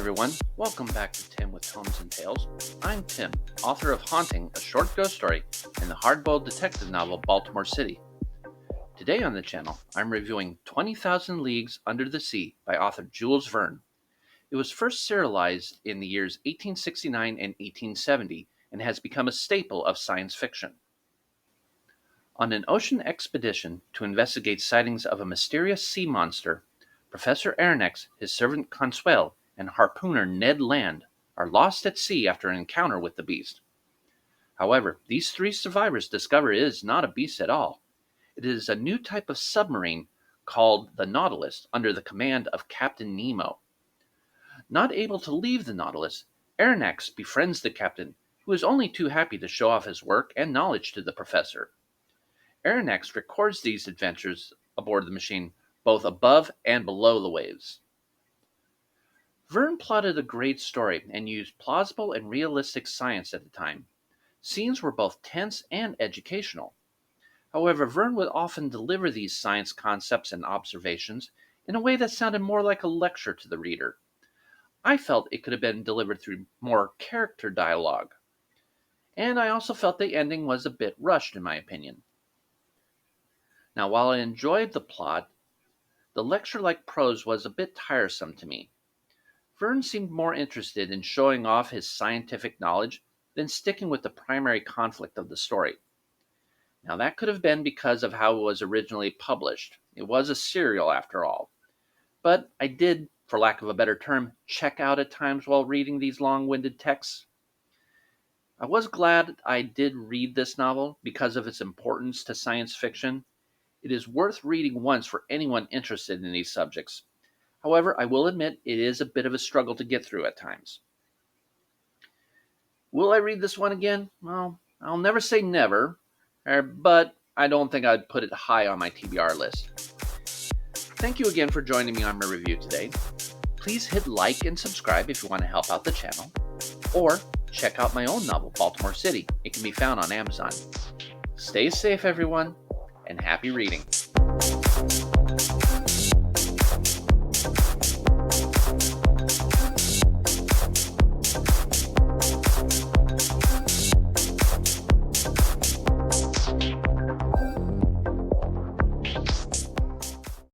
everyone, welcome back to Tim with Tomes and Tales. I'm Tim, author of Haunting, a short ghost story, and the hard-boiled detective novel Baltimore City. Today on the channel, I'm reviewing 20,000 Leagues Under the Sea by author Jules Verne. It was first serialized in the years 1869 and 1870 and has become a staple of science fiction. On an ocean expedition to investigate sightings of a mysterious sea monster, Professor Aronnax, his servant Consuelo, and harpooner Ned Land are lost at sea after an encounter with the beast. However, these three survivors discover it is not a beast at all. It is a new type of submarine called the Nautilus under the command of Captain Nemo. Not able to leave the Nautilus, Aronnax befriends the captain, who is only too happy to show off his work and knowledge to the professor. Aronnax records these adventures aboard the machine, both above and below the waves. Verne plotted a great story and used plausible and realistic science at the time. Scenes were both tense and educational. However, Verne would often deliver these science concepts and observations in a way that sounded more like a lecture to the reader. I felt it could have been delivered through more character dialogue. And I also felt the ending was a bit rushed, in my opinion. Now, while I enjoyed the plot, the lecture-like prose was a bit tiresome to me. Verne seemed more interested in showing off his scientific knowledge than sticking with the primary conflict of the story. Now, that could have been because of how it was originally published. It was a serial, after all. But I did, for lack of a better term, check out at times while reading these long-winded texts. I was glad I did read this novel because of its importance to science fiction. It is worth reading once for anyone interested in these subjects. However, I will admit it is a bit of a struggle to get through at times. Will I read this one again? Well, I'll never say never, but I don't think I'd put it high on my TBR list. Thank you again for joining me on my review today. Please hit like and subscribe if you want to help out the channel, or check out my own novel, Baltimore City. It can be found on Amazon. Stay safe, everyone, and happy reading.